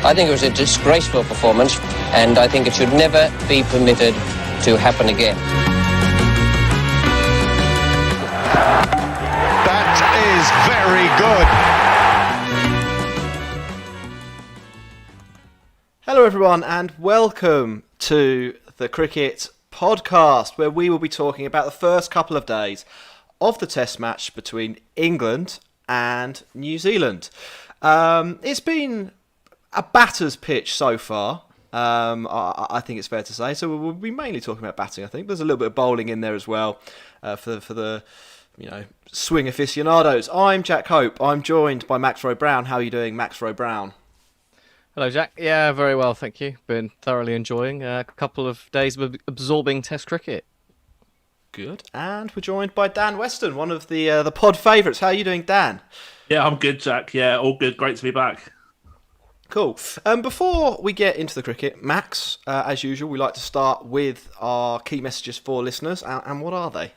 I think it was a disgraceful performance, and I think it should never be permitted to happen again. That is very good. Hello everyone and welcome to the Cricket Podcast, where we will be talking about the first couple of days of the Test match between England and New Zealand. It's been a batter's pitch so far, I think it's fair to say. So we'll be mainly talking about batting, I think. There's a little bit of bowling in there as well for the swing aficionados. I'm Jack Hope. I'm joined by Max Rowe Brown. How are you doing, Max Rowe Brown? Hello, Jack. Yeah, very well, thank you. Been thoroughly enjoying a couple of days of absorbing Test cricket. Good. And we're joined by Dan Weston, one of the pod favourites. How are you doing, Dan? Yeah, I'm good, Jack. Yeah, all good. Great to be back. Cool. Before we get into the cricket, Max, as usual, we like to start with our key messages for listeners. And what are they?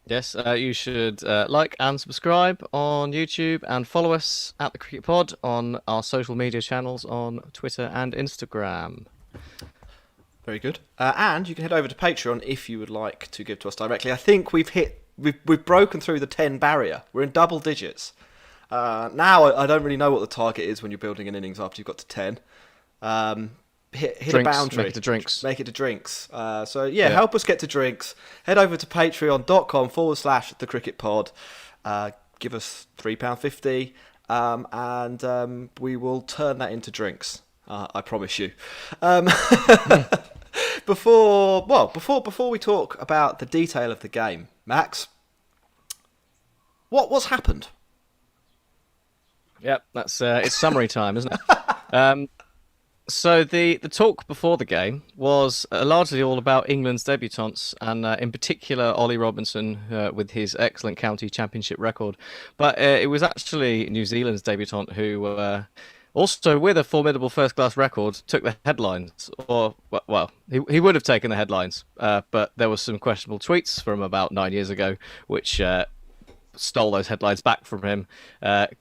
Yes, you should like and subscribe on YouTube and follow us at the Cricket Pod on our social media channels on Twitter and Instagram. Very good. And you can head over to Patreon if you would like to give to us directly. I think we've broken through the 10 barrier. We're in double digits. Now I don't really know what the target is when you're building an innings after you've got to 10. Hit drinks, a boundary. Make it to drinks. Make it to drinks. Help us get to drinks. Head over to patreon.com/the cricket pod. Give us £3.50 and we will turn that into drinks. I promise you. Before we talk about the detail of the game, Max, what's happened? Yep, that's it's summary time, isn't it? So the talk before the game was largely all about England's debutants, and in particular Ollie Robinson with his excellent county championship record. But it was actually New Zealand's debutant who, also with a formidable first-class record, took the headlines. Or, well, he would have taken the headlines, but there was some questionable tweets from about 9 years ago, which stole those headlines back from him.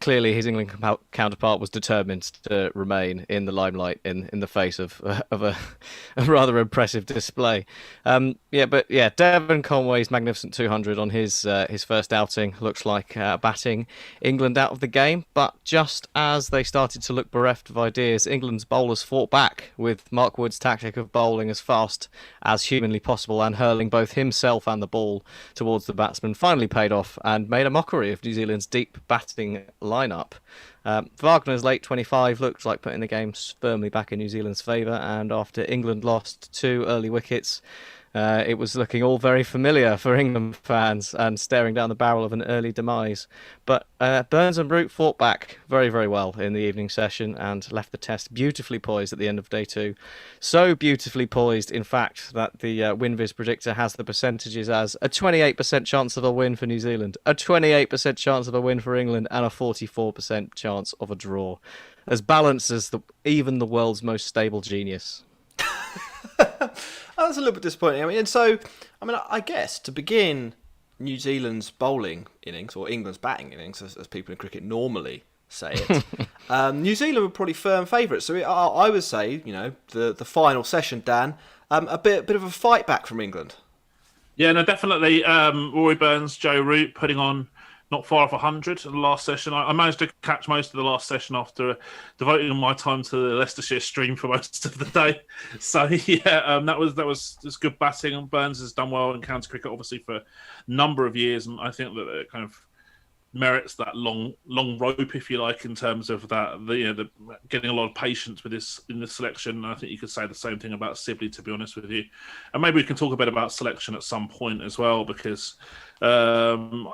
Clearly, his England counterpart was determined to remain in the limelight in the face of a rather impressive display. Devon Conway's magnificent 200 on his first outing looks like batting England out of the game. But just as they started to look bereft of ideas, England's bowlers fought back with Mark Wood's tactic of bowling as fast as humanly possible and hurling both himself and the ball towards the batsman finally paid off and made a mockery of New Zealand's deep batting lineup. Wagner's late 25 looked like putting the game firmly back in New Zealand's favour, and after England lost 2 early wickets, it was looking all very familiar for England fans and staring down the barrel of an early demise. But Burns and Root fought back very, very well in the evening session and left the test beautifully poised at the end of day 2. So beautifully poised, in fact, that the WinViz predictor has the percentages as a 28% chance of a win for New Zealand, a 28% chance of a win for England, and a 44% chance of a draw. As balanced as even the world's most stable genius. That's a little bit disappointing. I guess to begin New Zealand's bowling innings, or England's batting innings, as people in cricket normally say it, New Zealand were probably firm favourites. So I would say, the final session, Dan, a bit of a fight back from England. Yeah, no, definitely. Rory Burns, Joe Root putting on not far off 100 in the last session. I managed to catch most of the last session after devoting my time to the Leicestershire stream for most of the day. So yeah, that was just good batting. And Burns has done well in county cricket, obviously, for a number of years, and I think that it kind of merits that long rope, if you like, in terms of that. The getting a lot of patience with this in this selection. I think you could say the same thing about Sibley, to be honest with you. And maybe we can talk a bit about selection at some point as well, because I'm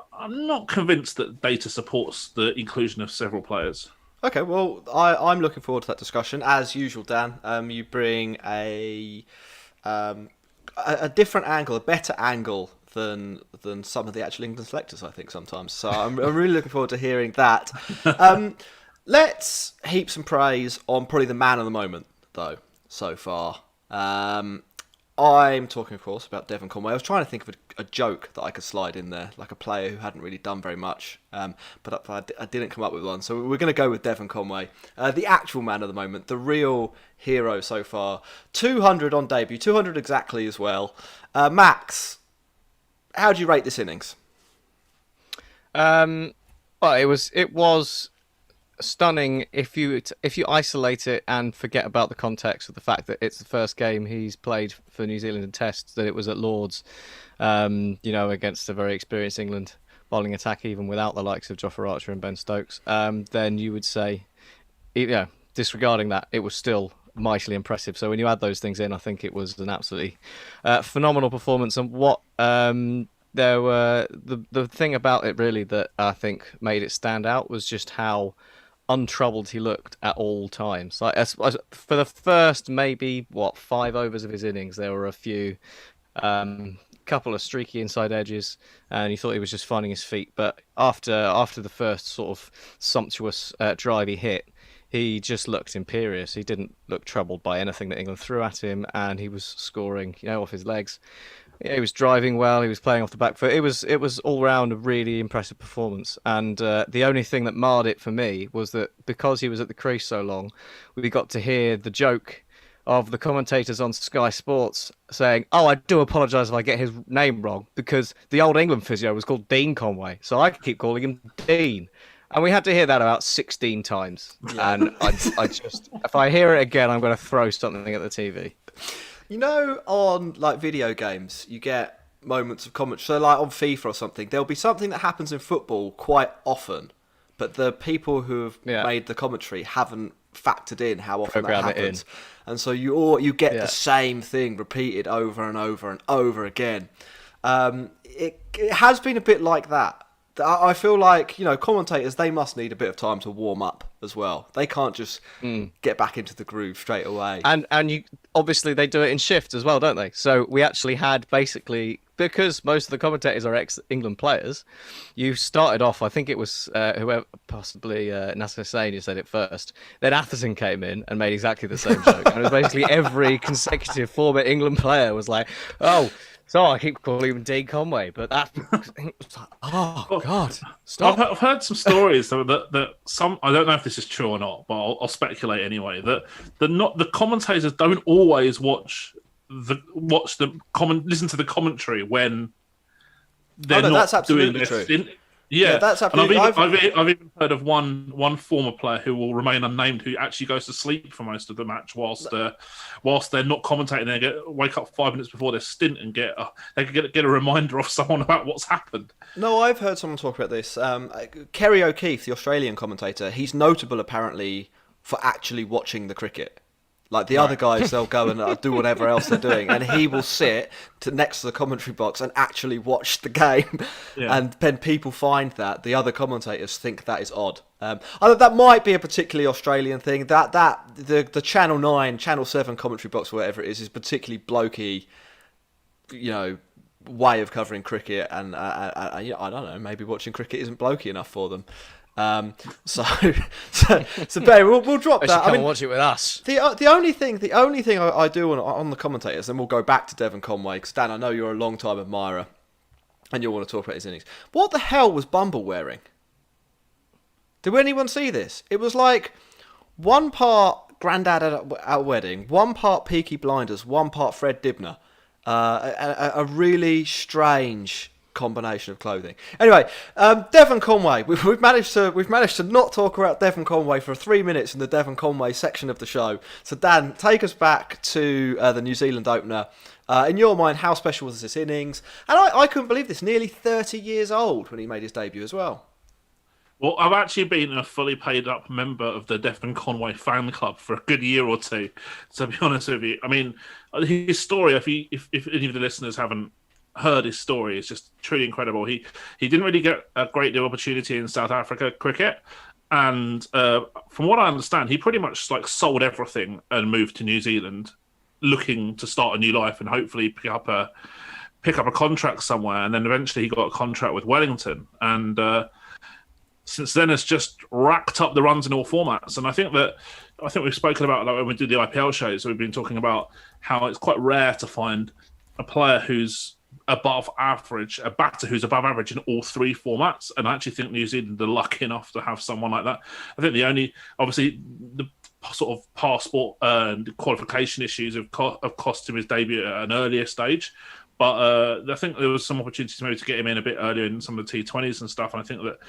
not convinced that data supports the inclusion of several players. Okay, well, I'm looking forward to that discussion. As usual, Dan, you bring a different angle, a better angle than some of the actual England selectors, I think, sometimes. So I'm really looking forward to hearing that. Let's heap some praise on probably the man of the moment, though, so far. I'm talking, of course, about Devon Conway. I was trying to think of a joke that I could slide in there, like a player who hadn't really done very much, but I didn't come up with one. So we're going to go with Devon Conway, the actual man of the moment, the real hero so far. 200 on debut, 200 exactly as well. Max, how do you rate this innings? Well, it was stunning if you isolate it and forget about the context of the fact that it's the first game he's played for New Zealand in Tests, that it was at Lord's, against a very experienced England bowling attack, even without the likes of Jofra Archer and Ben Stokes. Then you would say, disregarding that, it was still mightily impressive. So when you add those things in, I think it was an absolutely phenomenal performance. And what there were the thing about it really that I think made it stand out was just how untroubled he looked at all times. Like for the first maybe 5 overs of his innings, there were a few couple of streaky inside edges, and you thought he was just finding his feet. But after the first sort of sumptuous drive he hit, he just looked imperious. He didn't look troubled by anything that England threw at him, and he was scoring, off his legs. Yeah, he was driving well. He was playing off the back foot. It was all round a really impressive performance. And the only thing that marred it for me was that because he was at the crease so long, we got to hear the joke of the commentators on Sky Sports saying, "Oh, I do apologise if I get his name wrong, because the old England physio was called Dean Conway, so I keep calling him Dean." And we had to hear that about 16 times. Yeah. And I just, if I hear it again, I'm going to throw something at the TV. On like video games, you get moments of commentary. So like on FIFA or something, there'll be something that happens in football quite often, but the people who have made the commentary haven't factored in how often that happens. And so you get the same thing repeated over and over and over again. It has been a bit like that. I feel like, commentators, they must need a bit of time to warm up as well. They can't just get back into the groove straight away. And you obviously they do it in shifts as well, don't they? So we actually had basically, because most of the commentators are ex-England players, you started off, I think it was whoever, possibly Nasser Hussain who said it first. Then Atherton came in and made exactly the same joke. And it was basically every consecutive former England player was like, "Oh, so I keep calling him Dean Conway," but that was like, oh God, stop! I've heard some stories that some, I don't know if this is true or not, but I'll speculate anyway. That the commentators don't always listen to the commentary when they're not doing their stint. Yeah, that's absolutely. And I've even heard of one former player who will remain unnamed who actually goes to sleep for most of the match whilst they're not commentating. They wake up 5 minutes before their stint and get a reminder of someone about what's happened. No, I've heard someone talk about this. Kerry O'Keefe, the Australian commentator, he's notable apparently for actually watching the cricket. Like the other guys, they'll go and do whatever else they're doing, and he will sit next to the commentary box and actually watch the game. Yeah. And then people find that the other commentators think that is odd. That might be a particularly Australian thing. That the Channel 9, Channel 7 commentary box, whatever it is particularly blokey, way of covering cricket, and I don't know, maybe watching cricket isn't blokey enough for them. So Barry, we'll drop that. Come and watch it with us. The only thing I do on the commentators, and we'll go back to Devon Conway, because Dan, I know you're a long time admirer, and you'll want to talk about his innings. What the hell was Bumble wearing? Did anyone see this? It was like one part Grandad at a wedding, one part Peaky Blinders, one part Fred Dibner. A really strange combination of clothing. Anyway, Devon Conway. We've managed to not talk about Devon Conway for 3 minutes in the Devon Conway section of the show. So Dan, take us back to the New Zealand opener. In your mind, how special was this innings? And I couldn't believe this. Nearly 30 years old when he made his debut as well. Well, I've actually been a fully paid up member of the Devon Conway fan club for a good year or two. To be honest with you, I mean, his story. If any of the listeners haven't heard his story, it's just truly incredible. He didn't really get a great deal of opportunity in South Africa cricket, and from what I understand, he pretty much sold everything and moved to New Zealand, looking to start a new life and hopefully pick up a contract somewhere. And then eventually he got a contract with Wellington, and since then has just racked up the runs in all formats. And I think we've spoken about, like, when we do the IPL shows, we've been talking about how it's quite rare to find a player who's above average, a batter who's above average in all three formats. And I actually think New Zealand are lucky enough to have someone like that. I think obviously the sort of passport and qualification issues have cost him his debut at an earlier stage. But I think there was some opportunities maybe to get him in a bit earlier in some of the T20s and stuff. And I think that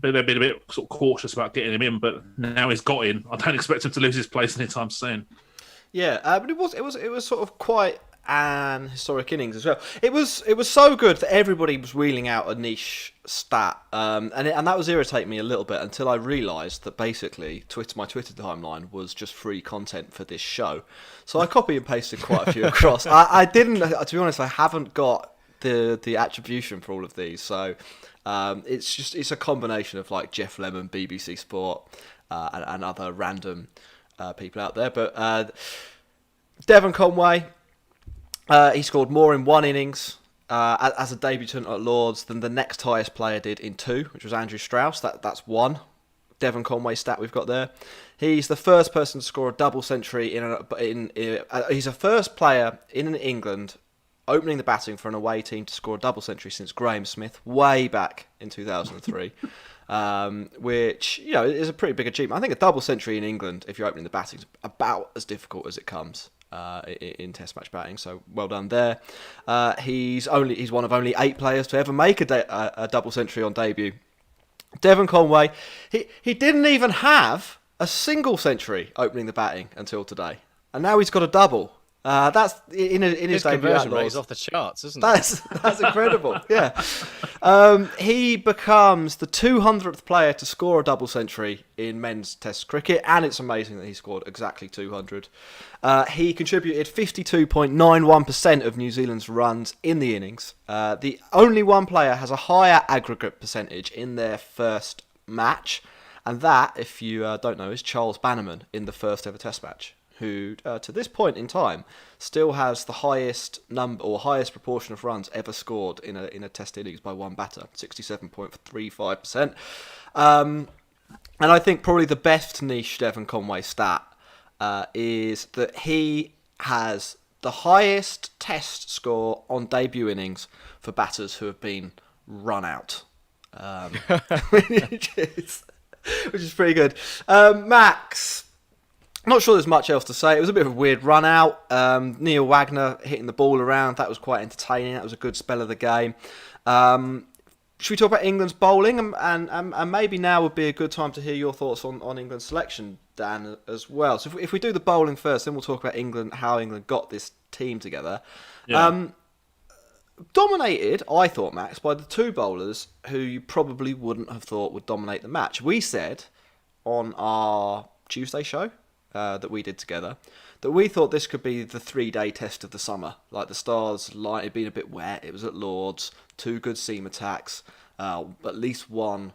they've been a bit sort of cautious about getting him in. But now he's got in. I don't expect him to lose his place anytime soon. Yeah, but it was sort of quite an historic innings as well. It was so good that everybody was wheeling out a niche stat, and that was irritating me a little bit until I realised that basically my Twitter timeline was just free content for this show. So I copy and pasted quite a few across. I didn't, to be honest, I haven't got the attribution for all of these. So it's a combination of like Jeff Lemon, BBC Sport, and other random people out there. But Devon Conway. He scored more in one innings as a debutant at Lords than the next highest player did in two, which was Andrew Strauss. That's one Devon Conway stat we've got there. He's the first person to score a double century he's the first player in England opening the batting for an away team to score a double century since Graham Smith way back in 2003. Which, is a pretty big achievement. I think a double century in England, if you're opening the batting, is about as difficult as it comes in Test match batting. So well done there. He's one of only 8 players to ever make a double century on debut. Devon Conway, he didn't even have a single century opening the batting until today, and now he's got a double. That's in his debut at rate is off the charts, isn't it? That's incredible. Yeah, he becomes the 200th player to score a double century in men's Test cricket, and it's amazing that he scored exactly 200. He contributed 52.91% of New Zealand's runs in the innings. The only one player has a higher aggregate percentage in their first match, and that, if you don't know, is Charles Bannerman in the first ever Test match, who, to this point in time, still has the highest number or highest proportion of runs ever scored in a Test innings by one batter, 67.35%. And I think probably the best niche Devon Conway stat is that he has the highest Test score on debut innings for batters who have been run out, which is pretty good. Max. Not sure there's much else to say. It was a bit of a weird run out. Neil Wagner hitting the ball around. That was quite entertaining. That was a good spell of the game. Should we talk about England's bowling? And maybe now would be a good time to hear your thoughts on England's selection, Dan, as well. So if we do the bowling first, then we'll talk about England, how England got this team together. Yeah. Dominated, I thought, Max, by the 2 bowlers who you probably wouldn't have thought would dominate the match. We said on our Tuesday show that we did together that we thought this could be the 3-day test of the summer. Like the Stars line had been a bit wet. It was at Lords, 2 good seam attacks, at least one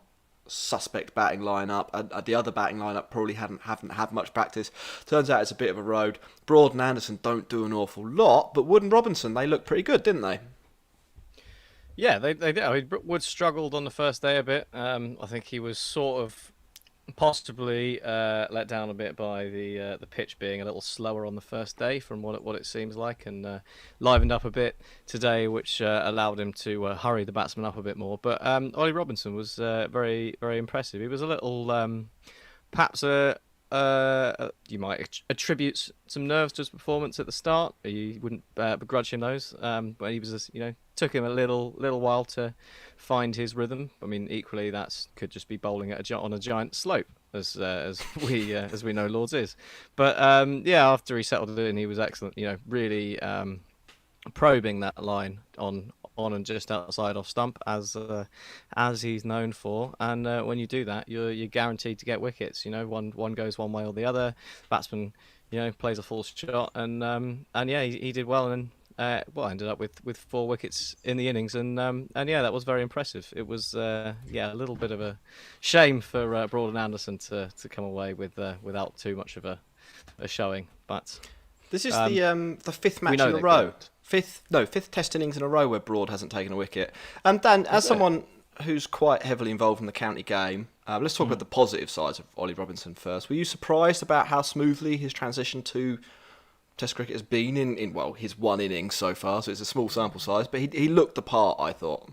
suspect batting lineup, and the other batting lineup probably haven't had much practice. Turns out it's a bit of a road. Broad and Anderson don't do an awful lot, but Wood and Robinson, they looked pretty good, didn't they? Yeah, they did. I mean, Wood struggled on the first day a bit. I think he was sort of possibly let down a bit by the pitch being a little slower on the first day from what it seems like, and livened up a bit today, which allowed him to hurry the batsman up a bit more. But Ollie Robinson was very, very impressive. He was a little perhaps you might attribute some nerves to his performance at the start. You wouldn't begrudge him those, but he was took him a little while to find his rhythm. I mean, equally that could just be bowling on a giant slope, as we know Lords is. But after he settled in, he was excellent. Really probing that line on and just outside off stump, as he's known for. And when you do that, you're guaranteed to get wickets. One goes one way or the other. Batsman, plays a full shot, and he did well, and ended up with 4 wickets in the innings, and that was very impressive. It was a little bit of a shame for Broad and Anderson to come away without too much of a showing. But this is the 5th match in a row. Fifth Test innings in a row where Broad hasn't taken a wicket. And Dan, as someone who's quite heavily involved in the county game, let's talk about the positive sides of Ollie Robinson first. Were you surprised about how smoothly his transition to Test cricket has been in his one innings so far? So it's a small sample size, but he looked the part, I thought.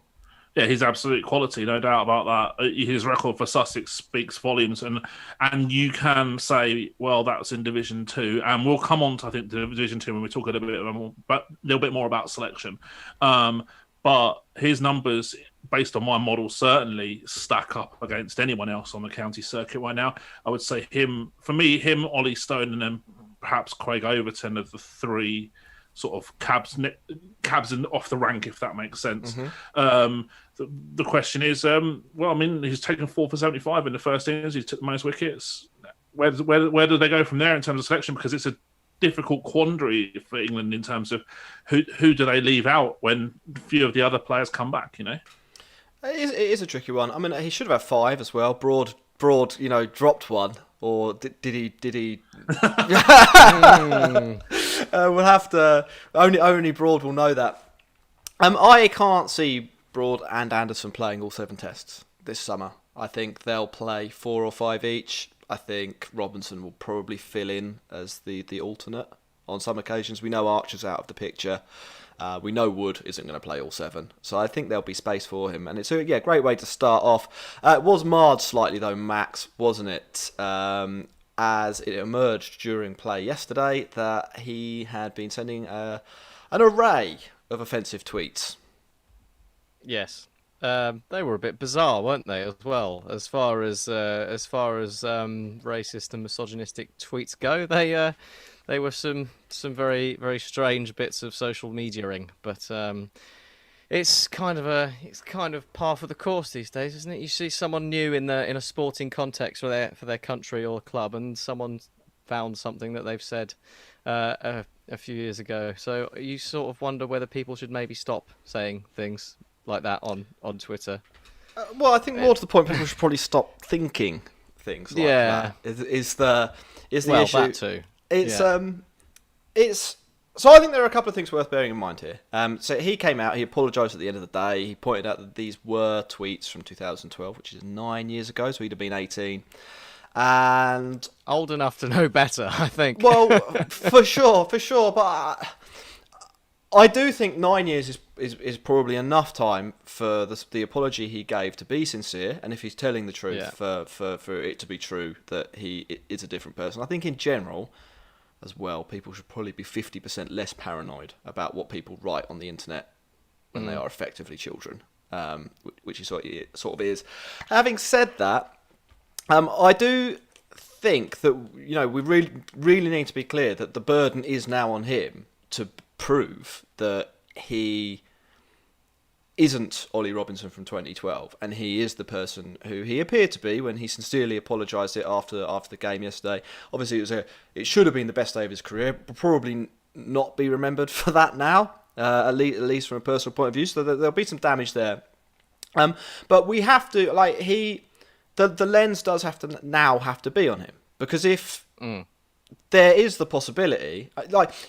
Yeah, he's absolute quality, no doubt about that. His record for Sussex speaks volumes, and you can say, well, that's in Division 2, and we'll come on to, I think, the Division 2 when we talk a little bit more about selection. But his numbers, based on my model, certainly stack up against anyone else on the county circuit right now. I would say him, Ollie Stone, and then perhaps Craig Overton of the three sort of cabs and off the rank, if that makes sense. The question is, he's taken 4 for 75 in the first innings. He took the most wickets. Where do they go from there in terms of selection? Because it's a difficult quandary for England in terms of who do they leave out when a few of the other players come back, you know? It is a tricky one. I mean, he should have had 5 as well. Broad, dropped one. Or did he? We'll have to. Only Broad will know that. I can't see Broad and Anderson playing all 7 tests this summer. I think they'll play 4 or 5 each. I think Robinson will probably fill in as the alternate on some occasions. We know Archer's out of the picture. We know Wood isn't going to play all 7, so I think there'll be space for him. And it's a great way to start off. It was marred slightly though, Max, wasn't it? As it emerged during play yesterday that he had been sending an array of offensive tweets. Yes. They were a bit bizarre, weren't they, as well? As far as racist and misogynistic tweets go, they were some very, very strange bits of social mediaing. But it's kind of par for the course these days, isn't it? You see someone new in a sporting context for their country or club, and someone found something that they've said a few years ago. So you sort of wonder whether people should maybe stop saying things like that on Twitter. Well, I think more to the point, people should probably stop thinking things like that. Is the issue? That too. So I think there are a couple of things worth bearing in mind here. So he came out, he apologised at the end of the day. He pointed out that these were tweets from 2012, which is 9 years ago, so he'd have been 18. And old enough to know better, I think. Well, for sure. But I do think 9 years is probably enough time for the apology he gave to be sincere, and if he's telling the truth, for it to be true that he is a different person. I think in general, as well, people should probably be 50% less paranoid about what people write on the internet when they are effectively children, which is what it sort of is. Having said that, I do think that we really need to be clear that the burden is now on him to prove that he isn't Ollie Robinson from 2012, and he is the person who he appeared to be when he sincerely apologised after the game yesterday. Obviously, it should have been the best day of his career. Probably not be remembered for that now, at least from a personal point of view. So there'll be some damage there. But we have to the lens does have to be on him, because if there is the possibility,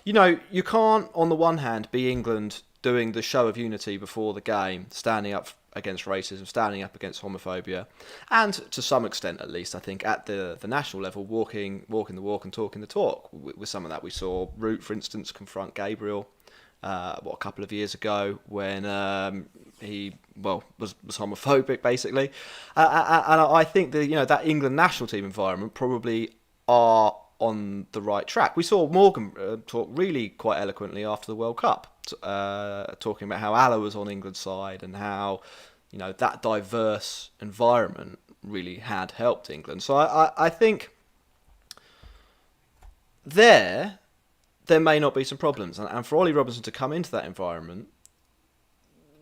you can't on the one hand be England doing the show of unity before the game, standing up against racism, standing up against homophobia, and to some extent, at least, I think, at the national level, walking the walk and talking the talk. With some of that, we saw Root, for instance, confront Gabriel a couple of years ago when he was homophobic, basically. And I think that England national team environment probably are on the right track. We saw Morgan talk really quite eloquently after the World Cup, talking about how Allah was on England's side and how that diverse environment really had helped England. So I think there may not be some problems, and for Ollie Robinson to come into that environment,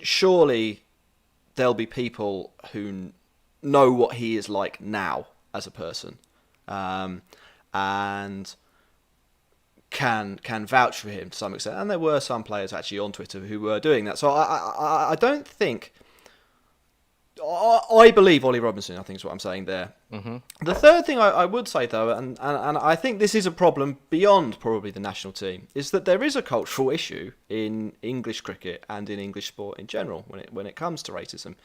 surely there'll be people who know what he is like now as a person, and can vouch for him to some extent. And there were some players actually on Twitter who were doing that. So I don't think I believe Ollie Robinson, I think is what I'm saying there. Mm-hmm. The third thing I would say, though, and I think this is a problem beyond probably the national team, is that there is a cultural issue in English cricket and in English sport in general when it comes to racism.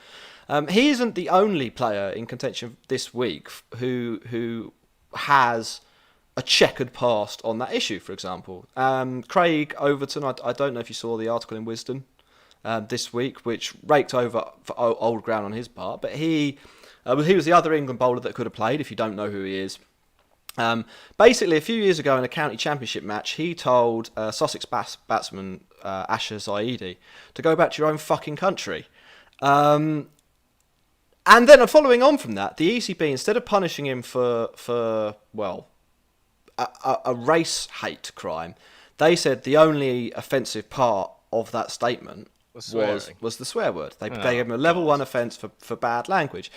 He isn't the only player in contention this week who has a checkered past on that issue, for example. Craig Overton, I don't know if you saw the article in Wisden this week, which raked over for old ground on his part, but he was the other England bowler that could have played, if you don't know who he is. Basically, a few years ago in a county championship match, he told Sussex batsman Asher Zaidi to go back to your own fucking country. And then following on from that, the ECB, instead of punishing him for a race hate crime, they said the only offensive part of that statement was the swear word. They gave him a level 1 offence for bad language.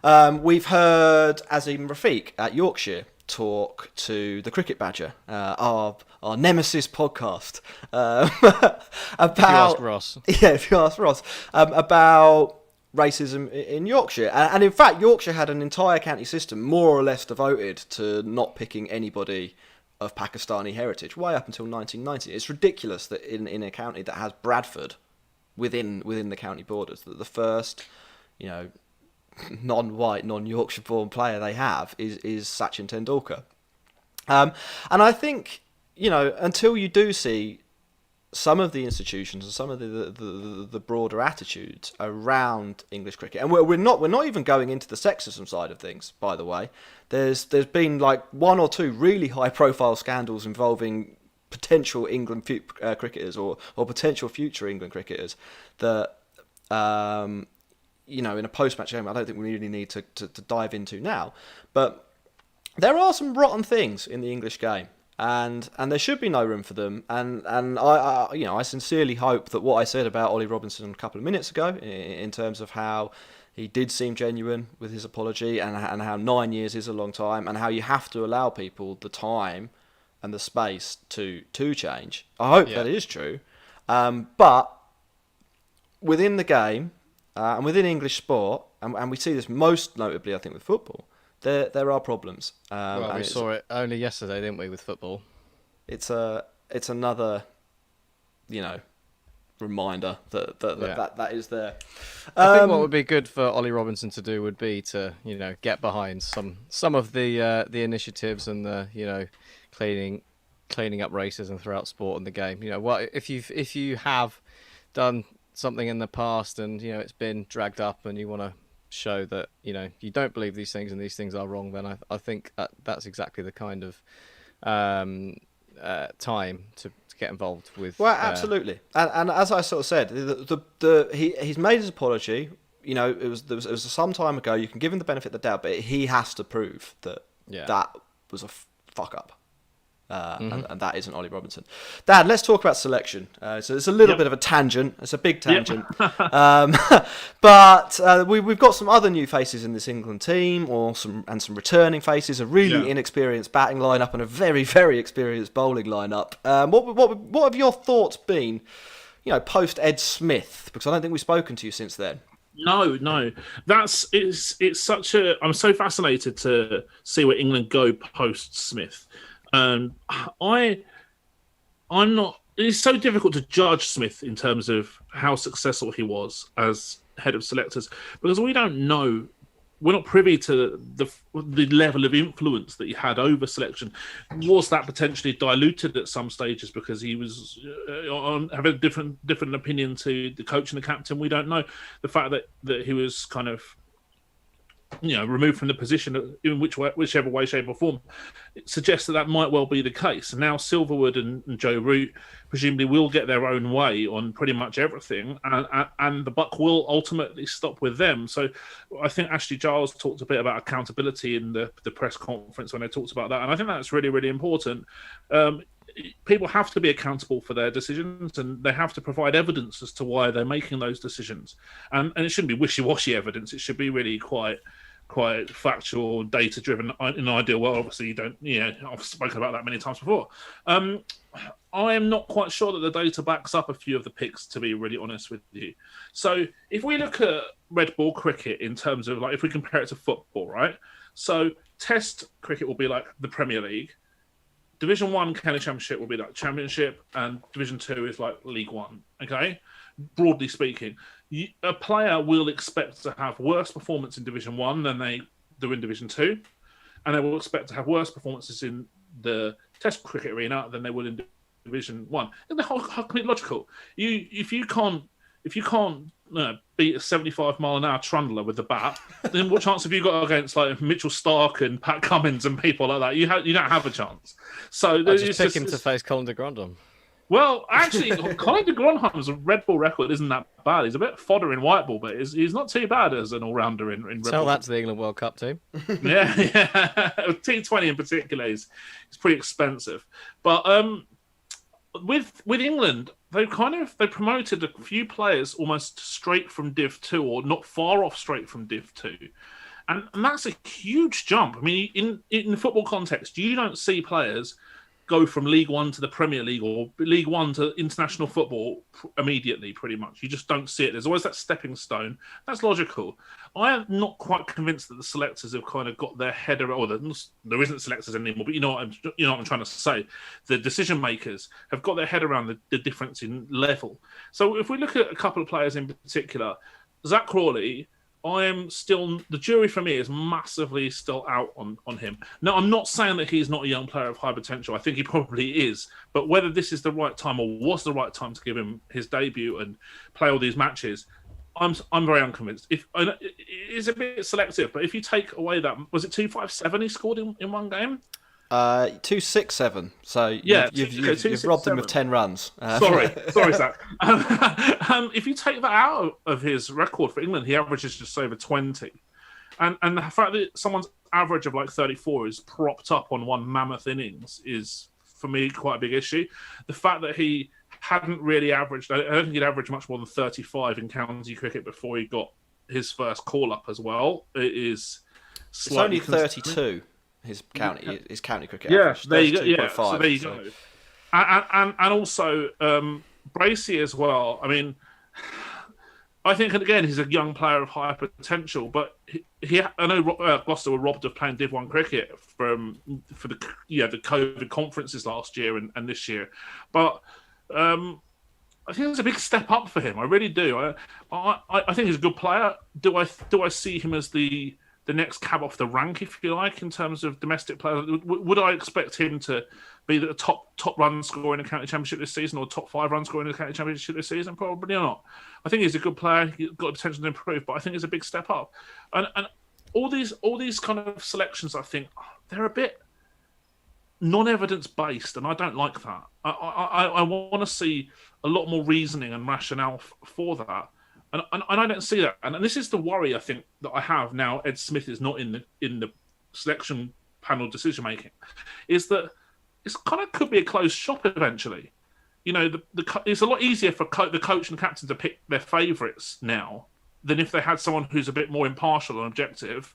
We've heard Azim Rafiq at Yorkshire talk to the Cricket Badger, our nemesis podcast, about if you ask Ross. Yeah, if you ask Ross, about racism in Yorkshire. And in fact, Yorkshire had an entire county system more or less devoted to not picking anybody of Pakistani heritage way up until 1990. It's ridiculous that in a county that has Bradford within the county borders, that the first, non-white, non-Yorkshire born player they have is Sachin Tendulkar. And I think, until you do see some of the institutions and some of the broader attitudes around English cricket, and we're not even going into the sexism side of things, by the way. There's been like 1 or 2 really high profile scandals involving potential England cricketers or potential future England cricketers that in a post-match game I don't think we really need to dive into now, but there are some rotten things in the English game. And there should be no room for them. And I sincerely hope that what I said about Ollie Robinson a couple of minutes ago, in terms of how he did seem genuine with his apology, and how 9 years is a long time, and how you have to allow people the time and the space to change. I hope that is true. But within the game and within English sport, and we see this most notably, I think, with football. There are problems. We saw it only yesterday, didn't we, with football? It's another, reminder that is there. I think what would be good for Ollie Robinson to do would be to, get behind some of the initiatives and the, cleaning up racism throughout sport and the game. If you have done something in the past and it's been dragged up and you want to show that you don't believe these things and these things are wrong, then I think that's exactly the kind of time to get involved with. Well, absolutely, and as I sort of said, he's made his apology. It was some time ago. You can give him the benefit of the doubt, but he has to prove that that was a fuck up. And that isn't Ollie Robinson. Dad, let's talk about selection. So it's a little bit of a tangent. It's a big tangent. But we've got some other new faces in this England team, some returning faces, a really inexperienced batting lineup and a very, very experienced bowling lineup. What have your thoughts been, post Ed Smith? Because I don't think we've spoken to you since then. No. It's such a. I'm so fascinated to see where England go post Smith. I'm not. It's so difficult to judge Smith in terms of how successful he was as head of selectors because we don't know. We're not privy to the level of influence that he had over selection. Was that potentially diluted at some stages because he was having a different opinion to the coach and the captain? We don't know. The fact that he was kind of removed from the position in whichever way, shape or form, it suggests that might well be the case. And now Silverwood and Joe Root presumably will get their own way on pretty much everything, and the buck will ultimately stop with them. So I think Ashley Giles talked a bit about accountability in the press conference when they talked about that, and I think that's really, really important. People have to be accountable for their decisions and they have to provide evidence as to why they're making those decisions. And it shouldn't be wishy-washy evidence. It should be really quite quite factual, data driven. In an ideal world, obviously, you don't. I've spoken about that many times before. I am not quite sure that the data backs up a few of the picks, to be really honest with you. So if we look at red ball cricket in terms of, like, if we compare it to football, right? So Test cricket will be like the Premier League. Division 1 County Championship will be like Championship, and Division 2 is like League 1, okay? Broadly speaking. A player will expect to have worse performance in Division 1 than they do in Division 2, and they will expect to have worse performances in the Test cricket arena than they will in Division 1. And they're completely logical. If you can't beat a 75-mile-an-hour trundler with the bat, then what chance have you got against like Mitchell Stark and Pat Cummins and people like that? You don't have a chance. So just pick him to face Colin de Grandhomme. Well, actually, Colin de Grandhomme's red ball record isn't that bad. He's a bit fodder in white ball, but he's not too bad as an all-rounder in red ball. Tell that to the England World Cup team. Yeah. T20 in particular is pretty expensive. But with England, they promoted a few players almost straight from Div 2 or not far off straight from Div 2. And that's a huge jump. I mean, in football context, you don't see players go from League 1 to the Premier League or League 1 to international football immediately, pretty much. You just don't see it. There's always that stepping stone. That's logical. I am not quite convinced that the selectors have kind of got their head around, or there isn't selectors anymore, but you know what I'm trying to say. The decision makers have got their head around the difference in level. So if we look at a couple of players in particular, Zach Crawley, the jury for me is massively still out on him. Now, I'm not saying that he's not a young player of high potential. I think he probably is. But whether this is the right time or was the right time to give him his debut and play all these matches, I'm very unconvinced. It is a bit selective, but if you take away that, was it 257 he scored in one game? 267. So yeah, you've robbed him of 10 runs. Sorry, Zach. If you take that out of his record for England, he averages just over 20. And the fact that someone's average of like 34 is propped up on one mammoth innings is, for me, quite a big issue. The fact that he hadn't really averaged, I don't think he'd averaged much more than 35 in county cricket before he got his first call-up as well. It is slightly... It's only 32. His county cricket average. There you go. Yeah, so there you go. And also Bracey as well. I mean, I think again he's a young player of high potential, but I know Gloucester were robbed of playing Div 1 cricket for the COVID conferences last year and this year, but I think it's a big step up for him. I really do. I think he's a good player. Do I see him as the next cab off the rank, if you like, in terms of domestic players? Would I expect him to be the top run scorer in the county championship this season, or top 5 run scorer in the county championship this season? Probably not. I think he's a good player. He's got the potential to improve, but I think it's a big step up. And all these kind of selections, I think they're a bit non-evidence based, and I don't like that. I want to see a lot more reasoning and rationale for that. And I don't see that. And this is the worry, I think, that I have now Ed Smith is not in the selection panel decision-making, is that it's kind of could be a closed shop eventually. You know, it's a lot easier for the coach and captain to pick their favourites now than if they had someone who's a bit more impartial and objective,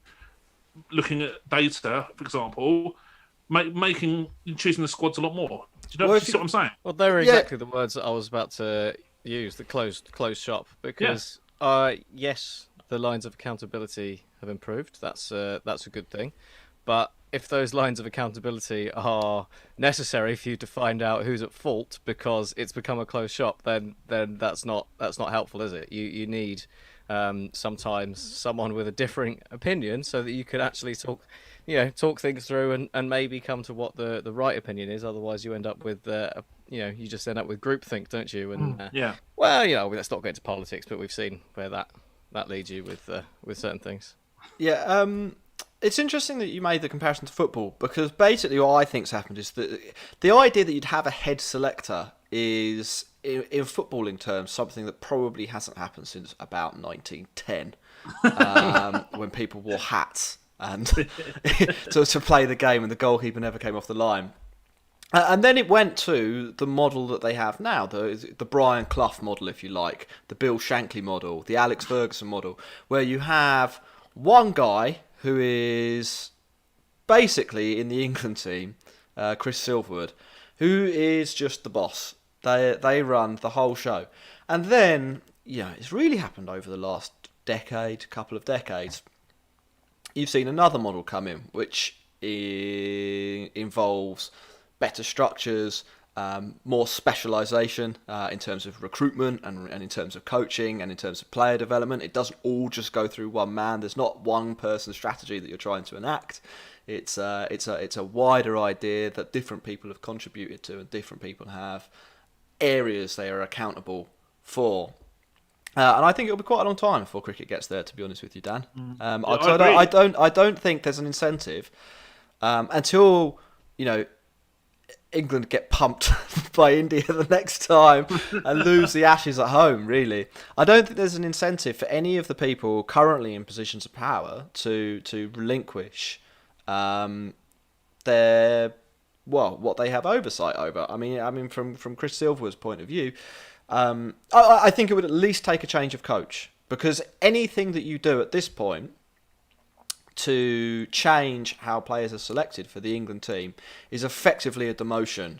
looking at data, for example, choosing the squads a lot more. Do you see what I'm saying? Well, they were exactly the words that I was about to use, the closed shop, because yes, the lines of accountability have improved. That's a good thing, but if those lines of accountability are necessary for you to find out who's at fault because it's become a closed shop, then that's not helpful, is it? You need sometimes someone with a differing opinion so that you can actually talk things through and maybe come to what the right opinion is. Otherwise, you end up with you just end up with groupthink, don't you? And well, let's not get into politics, but we've seen where that leads you with certain things. Yeah. It's interesting that you made the comparison to football, because basically what I think's happened is that the idea that you'd have a head selector is, in footballing terms, something that probably hasn't happened since about 1910, when people wore hats and to play the game and the goalkeeper never came off the line. And then it went to the model that they have now, the Brian Clough model, if you like, the Bill Shankly model, the Alex Ferguson model, where you have one guy who is basically in the England team, Chris Silverwood, who is just the boss. They run the whole show. And then, it's really happened over the last couple of decades. You've seen another model come in, which involves better structures, more specialisation in terms of recruitment and in terms of coaching and in terms of player development. It doesn't all just go through one man. There's not one person's strategy that you're trying to enact. It's a wider idea that different people have contributed to, and different people have areas they are accountable for. And I think it'll be quite a long time before cricket gets there, to be honest with you, Dan. I don't think there's an incentive until England get pumped by India the next time and lose the Ashes at home. Really, I don't think there's an incentive for any of the people currently in positions of power to relinquish what they have oversight over. I mean, from Chris Silverwood's point of view. I think it would at least take a change of coach, because anything that you do at this point to change how players are selected for the England team is effectively a demotion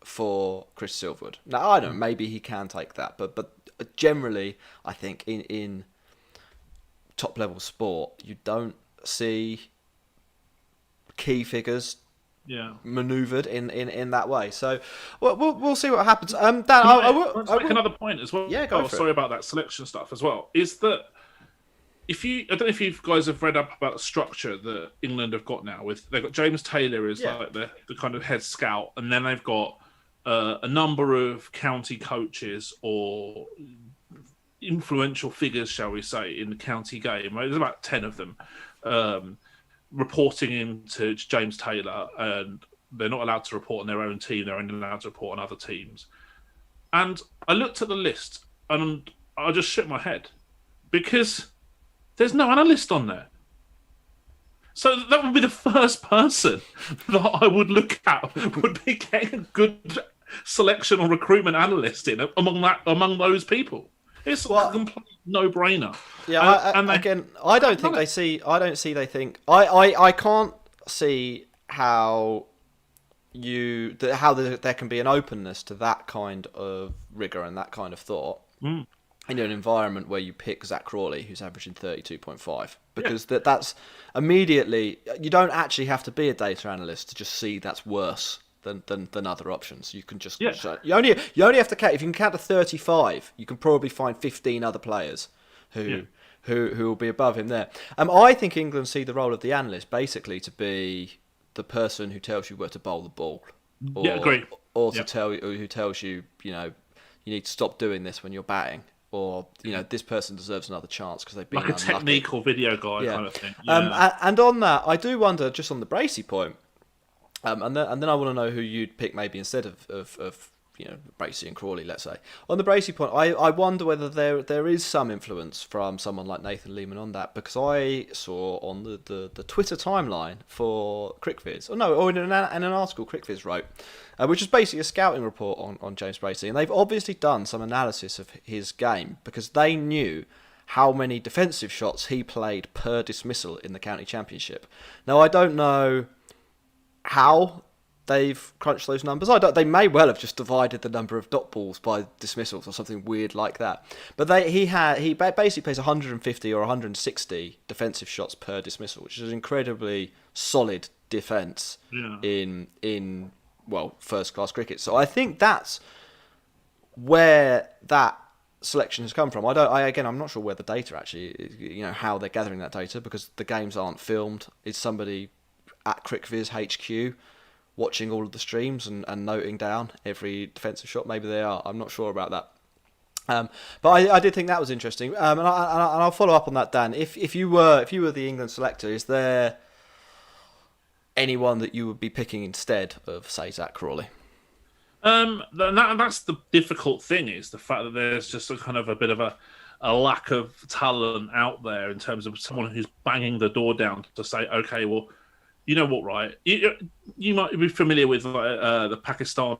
for Chris Silverwood. Now, I don't know, maybe he can take that, but generally, I think in top level sport, you don't see key figures manoeuvred in that way. So we'll see what happens. Dan, I will make another point as well. Yeah, go for sorry it. About that selection stuff as well. Is that I don't know if you guys have read up about the structure that England have got now. They've got James Taylor as like the kind of head scout, and then they've got a number of county coaches or influential figures, shall we say, in the county game. Right? There's about 10 of them. Reporting into James Taylor, and they're not allowed to report on their own team. They're only allowed to report on other teams. And I looked at the list, and I just shook my head because there's no analyst on there. So that would be the first person that I would look at, would be getting a good selection or recruitment analyst in among those people. It's a complete no-brainer. Yeah, I can't see how there can be an openness to that kind of rigour and that kind of thought in an environment where you pick Zach Crawley, who's averaging 32.5, because that's immediately, you don't actually have to be a data analyst to just see that's worse than other options. You can just you only have to count, if you can count to 35, you can probably find 15 other players who will be above him there. I think England see the role of the analyst basically to be the person who tells you where to bowl the ball, agree. Or who tells you you need to stop doing this when you're batting, or this person deserves another chance because they've been like a unlucky. technical video guide kind of thing. And on that, I do wonder, just on the Bracey point. And then I want to know who you'd pick maybe instead of Bracey and Crawley, let's say. On the Bracey point, I wonder whether there is some influence from someone like Nathan Lehman on that, because I saw on the Twitter timeline for CricViz, or in an article CricViz wrote, which is basically a scouting report on James Bracey, and they've obviously done some analysis of his game because they knew how many defensive shots he played per dismissal in the county championship. Now, I don't know how they've crunched those numbers. They may well have just divided the number of dot balls by dismissals or something weird like that. But he basically plays 150 or 160 defensive shots per dismissal, which is an incredibly solid defence in first class cricket. So I think that's where that selection has come from. I'm not sure where the data actually is, how they're gathering that data, because the games aren't filmed. Is somebody at CricViz HQ watching all of the streams and noting down every defensive shot? Maybe they are. I'm not sure about that. But I did think that was interesting. And I'll follow up on that, Dan. If you were the England selector, is there anyone that you would be picking instead of, say, Zach Crawley? That's the difficult thing, is the fact that there's just a kind of a bit of a lack of talent out there in terms of someone who's banging the door down to say, okay, well, you know what, right? You might be familiar with the Pakistan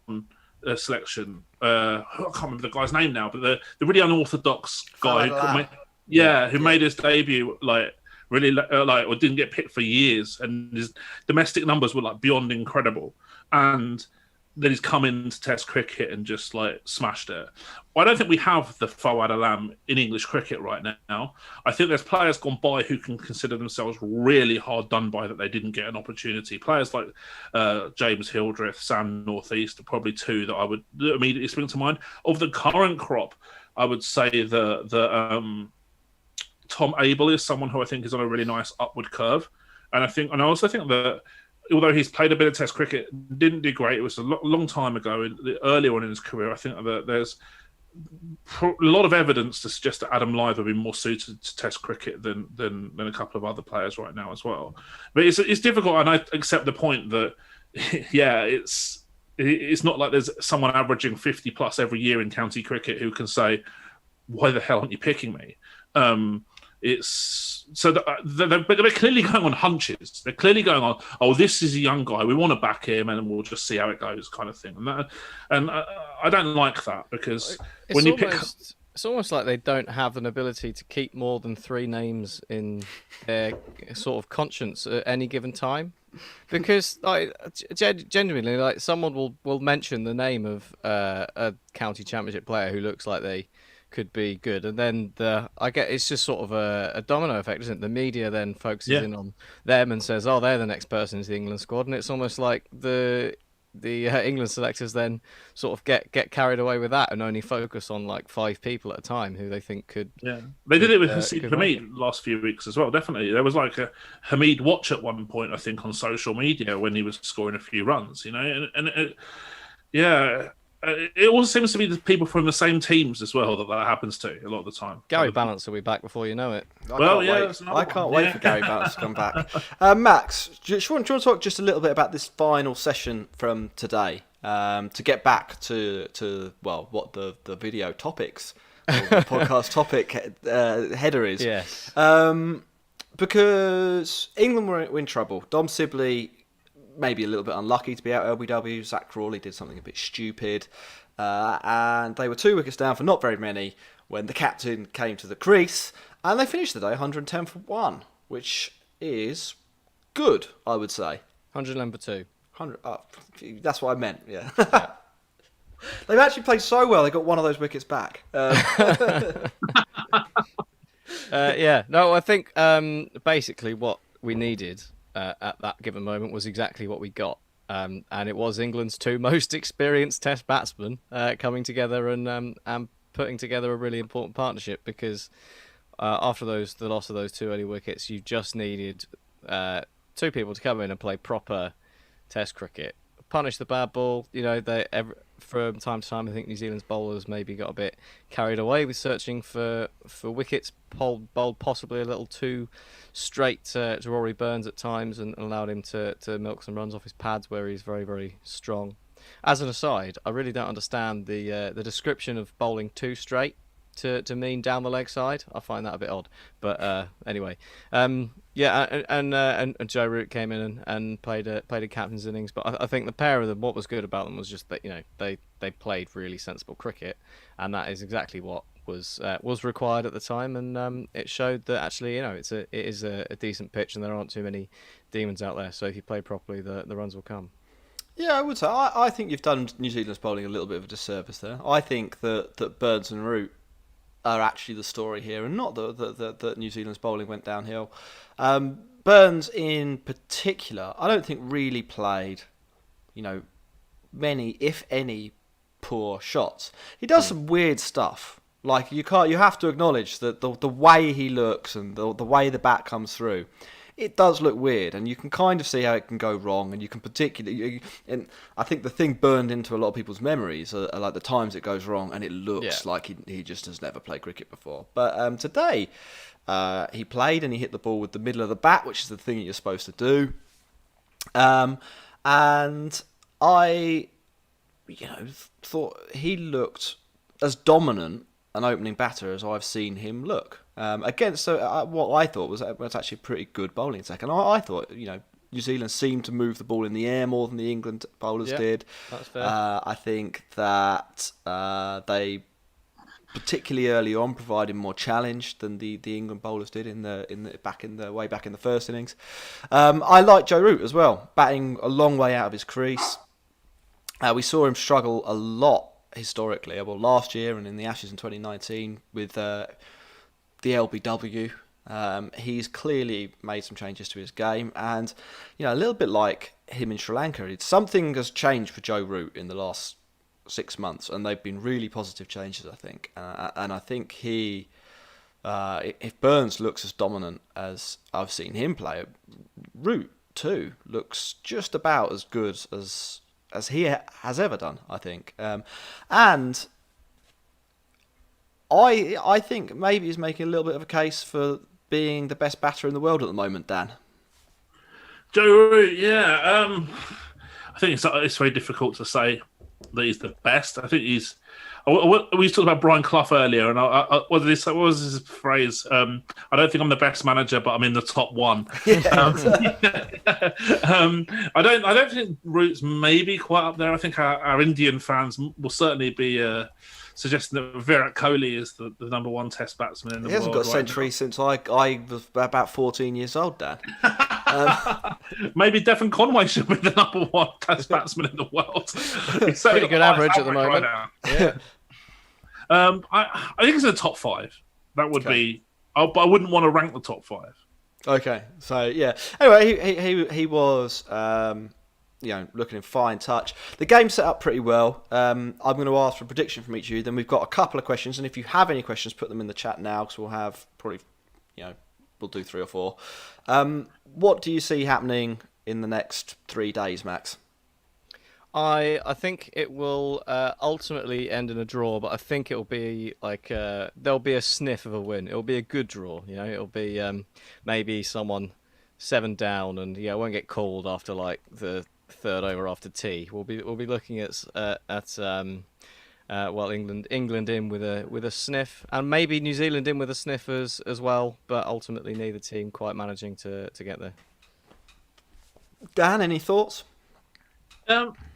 selection. I can't remember the guy's name now, but the really unorthodox guy who made his debut really or didn't get picked for years, and his domestic numbers were like beyond incredible, and then he's come into Test cricket and just like smashed it. I don't think we have the Fawad Alam in English cricket right now. I think there's players gone by who can consider themselves really hard done by that they didn't get an opportunity. Players like James Hildreth, Sam Northeast are probably two that I would immediately spring to mind. Of the current crop, I would say the Tom Abel is someone who I think is on a really nice upward curve, and I also think that, although he's played a bit of Test cricket, didn't do great. It was a long time ago, earlier on in his career. I think that there's a lot of evidence to suggest that Adam Lyth would be more suited to Test cricket than a couple of other players right now as well. But it's difficult, and I accept the point that, yeah, it's not like there's someone averaging 50 plus every year in county cricket who can say, why the hell aren't you picking me? It's so they're clearly going on hunches. They're clearly going on, oh, this is a young guy, we want to back him, and we'll just see how it goes, kind of thing. And I don't like that, because when you pick, it's almost like they don't have an ability to keep more than 3 names in their sort of conscience at any given time. Because genuinely, like, someone will mention the name of a county championship player who looks like they could be good, and then it's just sort of a domino effect, isn't it? The media then focuses in on them and says, oh, they're the next person into the England squad, and it's almost like the England selectors then sort of get carried away with that and only focus on like 5 people at a time who they think could. Yeah, they did it with Haseeb Hameed last few weeks as well. Definitely, there was like a Hameed watch at one point, I think, on social media when he was scoring a few runs. It all seems to be the people from the same teams as well that happens to a lot of the time. Gary Balance will be back before you know it. I can't wait for Gary Balance to come back. Max, do you want to talk just a little bit about this final session from today, to get back to what the video topics, or the podcast topic header is? Yes. Because England were in trouble. Dom Sibley, maybe a little bit unlucky to be out LBW. Zach Crawley did something a bit stupid. And they were 2 wickets down for not very many when the captain came to the crease. And they finished the day 110 for 1, which is good, I would say. 111 for 2. 100. That's what I meant, yeah. They've actually played so well, they got one of those wickets back. I think basically what we needed at that given moment was exactly what we got, and it was England's 2 most experienced Test batsmen coming together and putting together a really important partnership, because after the loss of those 2 early wickets, you just needed 2 people to come in and play proper Test cricket, punish the bad ball. From time to time, I think New Zealand's bowlers maybe got a bit carried away with searching for wickets, bowled possibly a little too straight to Rory Burns at times, and allowed him to milk some runs off his pads where he's very, very strong. As an aside, I really don't understand the description of bowling too straight to mean down the leg side. I find that a bit odd, but anyway, and Joe Root came in and played a captain's innings. But I think the pair of them, what was good about them was just that they played really sensible cricket, and that is exactly what was required at the time, and it showed that actually it is a decent pitch, and there aren't too many demons out there. So if you play properly, the runs will come. Yeah, I would say I think you've done New Zealand's bowling a little bit of a disservice there. I think that Burns and Root are actually the story here, and not that New Zealand's bowling went downhill. Burns in particular, I don't think really played, many, if any, poor shots. He does some weird stuff. Like you have to acknowledge that the way he looks and the way the bat comes through, it does look weird, and you can kind of see how it can go wrong, and you can particularly, and I think the thing burned into a lot of people's memories are like the times it goes wrong, and it looks like he just has never played cricket before. But today, he played and he hit the ball with the middle of the bat, which is the thing that you're supposed to do. And I, thought he looked as dominant an opening batter as I've seen him look. Against what I thought was actually a pretty good bowling attack. And I thought, New Zealand seemed to move the ball in the air more than the England bowlers did. That's fair. I think that particularly early on, providing more challenge than the England bowlers did way back in the first innings. I like Joe Root as well, batting a long way out of his crease. We saw him struggle a lot historically, well, last year and in the Ashes in 2019 with the LBW. He's clearly made some changes to his game, and a little bit like him in Sri Lanka, something has changed for Joe Root in the last 6 months, and they've been really positive changes, I think. And I think if Burns looks as dominant as I've seen him play, Root too looks just about as good as he has ever done, I think. And I think maybe he's making a little bit of a case for being the best batter in the world at the moment, Dan. Joe Root, yeah. I think it's very difficult to say that he's the best. I think he's... We talked about Brian Clough earlier, and what was his phrase? I don't think I'm the best manager, but I'm in the top one. I don't think Root's maybe quite up there. I think our Indian fans will certainly be suggesting that Virat Kohli is the number one Test batsman in the world. He hasn't got a century since I was about 14 years old, Dan. Maybe Devon Conway should be the number one Test batsman in the world. He's pretty good average at the moment. Right I think it's in the top 5. That would be, but I wouldn't want to rank the top 5. Okay, so yeah. Anyway, he was looking in fine touch. The game set up pretty well. I'm going to ask for a prediction from each of you. Then we've got a couple of questions, and if you have any questions, put them in the chat now, because we'll have probably, we'll do 3 or 4. What do you see happening in the next 3 days, Max? I think it will ultimately end in a draw, but I think it'll be like there'll be a sniff of a win. It'll be a good draw, It'll be maybe someone 7 down, and it won't get called after like the 3rd over after tea. We'll be looking at England in with a sniff, and maybe New Zealand in with a sniff as well, but ultimately neither team quite managing to get there. Dan, any thoughts?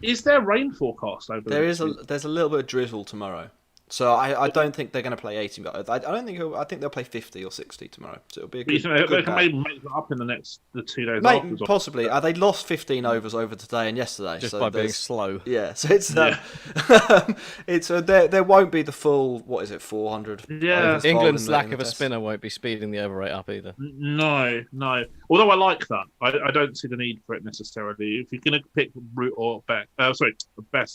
Is there rain forecast over there? There's a little bit of drizzle tomorrow, so I don't think they're going to play 80. But I think they'll play 50 or 60 tomorrow. So it'll be a good. They can maybe make that up in the 2 days. Possibly. They lost 15 overs over today and yesterday, just by being slow. Yeah, so it's there won't be the full 400. Yeah, England's lack of a spinner won't be speeding the over rate up either. No. Although I like that, I don't see the need for it necessarily. If you're going to pick Root or Beck, best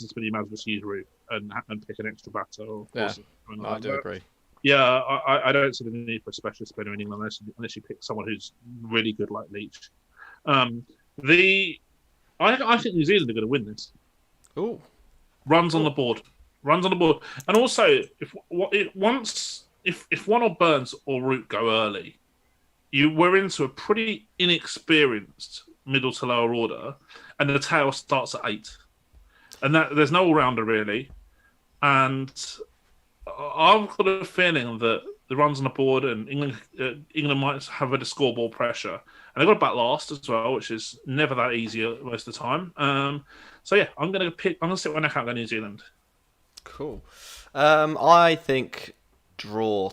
spinner, you might as well use Root and pick an extra batter. I do agree. Yeah, I don't see the need for a special spinner in England unless you pick someone who's really good like Leach. I think New Zealand are going to win this. Ooh. Runs on the board, and also if one of Burns or Root go early, we're into a pretty inexperienced middle to lower order, and the tail starts at 8, and there's no all rounder really, and I've got a feeling that the runs on the board and England might have a scoreboard pressure, and they've got to bat last as well, which is never that easy most of the time. So yeah, I'm going to sit my neck out on New Zealand. Cool. I think draw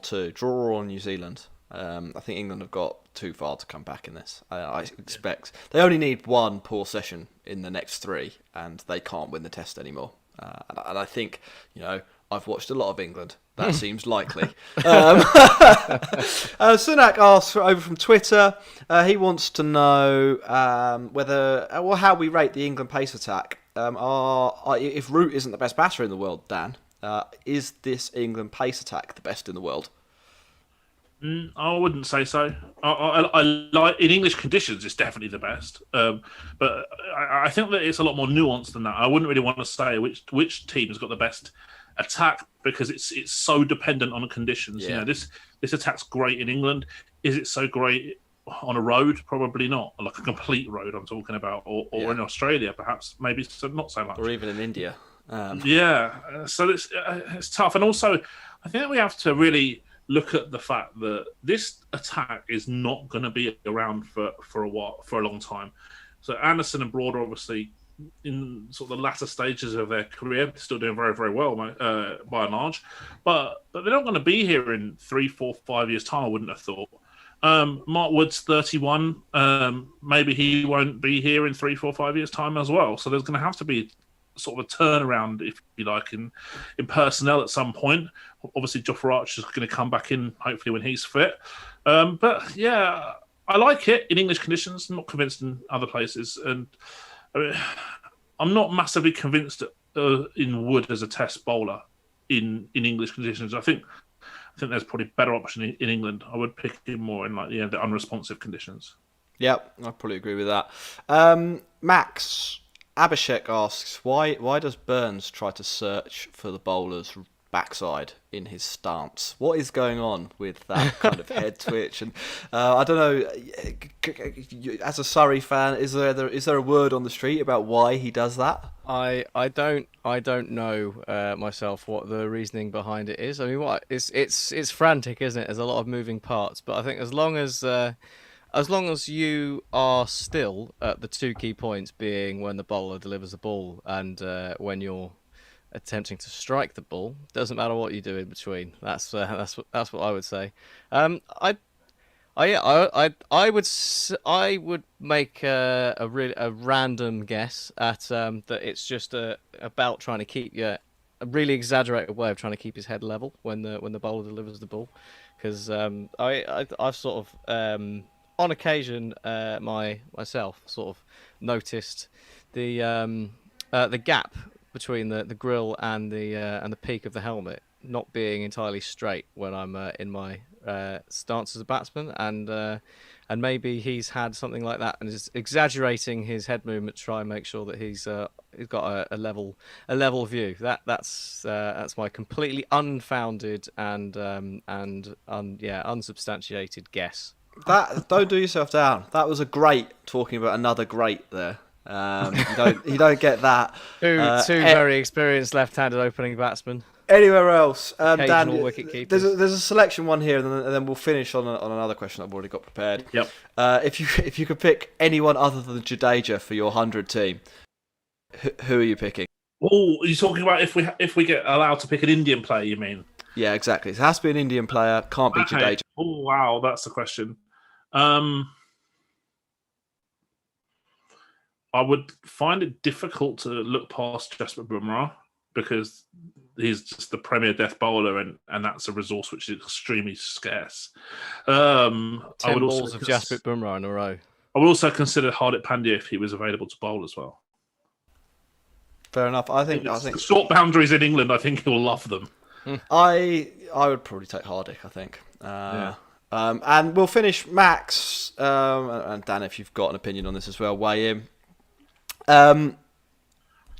on New Zealand. I think England have got too far to come back in this. I expect they only need one poor session in the next 3, and they can't win the Test anymore. And I think, I've watched a lot of England. That seems likely. Sunak asks over from Twitter. He wants to know how we rate the England pace attack. If Root isn't the best batter in the world, Dan, is this England pace attack the best in the world? I wouldn't say so. I like in English conditions, it's definitely the best. But I think that it's a lot more nuanced than that. I wouldn't really want to say which team has got the best attack because it's so dependent on the conditions. Yeah. This attack's great in England. Is it so great on a road? Probably not. Like a complete road, I'm talking about, or in Australia, perhaps maybe not so much, or even in India. So it's tough, and also I think that we have to really look at the fact that this attack is not going to be around for a long time. So Anderson and Broad are obviously in sort of the latter stages of their career, still doing very, very well by and large. But they're not going to be here in 3, 4, 5 years' time, I wouldn't have thought. Mark Wood's 31. Maybe he won't be here in 3, 4, 5 years' time as well. So there's going to have to be sort of a turnaround, if you like, in personnel at some point. Obviously, Jofra Archer's going to come back in, hopefully, when he's fit. But yeah, I like it in English conditions. I'm not convinced in other places. And I'm not massively convinced in Wood as a test bowler in English conditions. I think there's probably a better option in England. I would pick him more in the unresponsive conditions. Yep, I probably agree with that. Max Abhishek asks, why does Burns try to search for the bowler's backside in his stance? What is going on with that kind of head twitch? And I don't know, as a Surrey fan, is there a word on the street about why he does that? I don't know myself what the reasoning behind it is. I mean, it's frantic, isn't it? There's a lot of moving parts, but I think as long as you are still at the two key points, being when the bowler delivers the ball and when you're attempting to strike the ball, doesn't matter what you do in between. That's what I would say. I would make a random guess at that it's just about trying to keep a really exaggerated way of trying to keep his head level when the bowler delivers the ball, because I've sort of on occasion myself sort of noticed the gap between the grill and the peak of the helmet not being entirely straight when I'm in my stance as a batsman, and maybe he's had something like that and is exaggerating his head movement to try and make sure that he's got a level view. That's my completely unfounded and unsubstantiated guess. Don't do yourself down. That was a great, talking about another great there. You don't get that. Two very experienced left-handed opening batsmen. Anywhere else, Dan? Wicket keepers. There's a selection one here, and then we'll finish on another question I've already got prepared. Yep. If you could pick anyone other than Jadeja for your 100 team, who are you picking? Oh, are you talking about if we get allowed to pick an Indian player? You mean? Yeah, exactly. It has to be an Indian player. Can't be Jadeja. Oh wow, that's the question. I would find it difficult to look past Jasprit Bumrah because he's just the premier death bowler, and that's a resource which is extremely scarce. 10 balls of Jasprit Bumrah in a row. I would also consider Hardik Pandya if he was available to bowl as well. Fair enough. I think the short boundaries in England, I think he'll love them. I would probably take Hardik, I think. And we'll finish, Max, and Dan, if you've got an opinion on this as well, weigh in.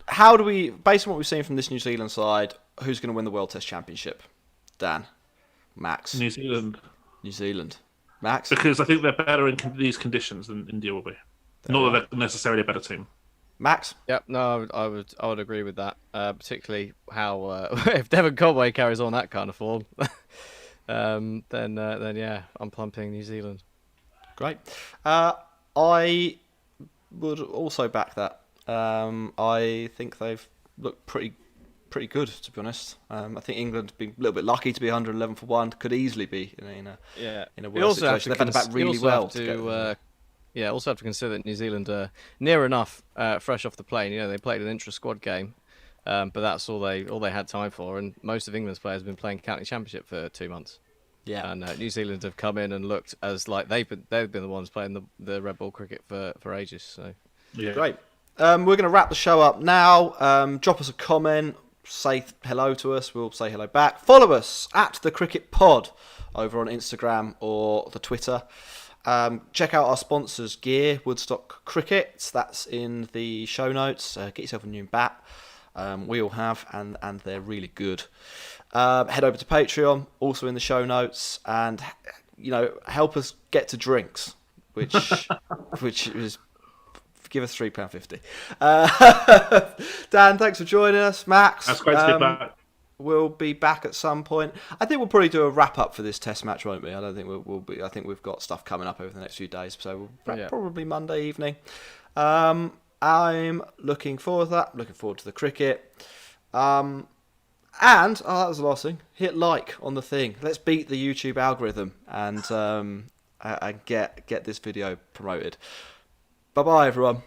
How do we, based on what we've seen from this New Zealand side, who's going to win the World Test Championship? Dan? Max? New Zealand. Max? Because I think they're better in these conditions than India will be. Not that they're necessarily a better team. Max? Yep, no, I would agree with that. Particularly how if Devon Conway carries on that kind of form, then yeah, I'm plumping New Zealand. Great. I would also back that. I think they've looked pretty good, to be honest. I think England been a little bit lucky to be 111 for one. Could easily be in a worse situation. They've had to bat really well. Also have to consider that New Zealand are near enough fresh off the plane. You know, they played an intra-squad game, but that's all they had time for. And most of England's players have been playing county championship for 2 months. Yeah, and New Zealand have come in and looked as like they've been the ones playing the red ball cricket for ages. So yeah, great. We're going to wrap the show up now. Drop us a comment, say hello to us. We'll say hello back. Follow us at the Cricket Pod over on Instagram or the Twitter. Check out our sponsors' gear, Woodstock Cricket. That's in the show notes. Get yourself a new bat. We all have, and they're really good. Head over to Patreon, also in the show notes, and help us get to drinks, which is give us £3.50. Dan, thanks for joining us. Max, that's great to be back. We'll be back at some point. I think we'll probably do a wrap up for this Test match, won't we? I don't think we'll be. I think we've got stuff coming up over the next few days, so probably Monday evening. I'm looking forward to that. Looking forward to the cricket. And, that was the last thing. Hit like on the thing. Let's beat the YouTube algorithm and get this video promoted. Bye-bye, everyone.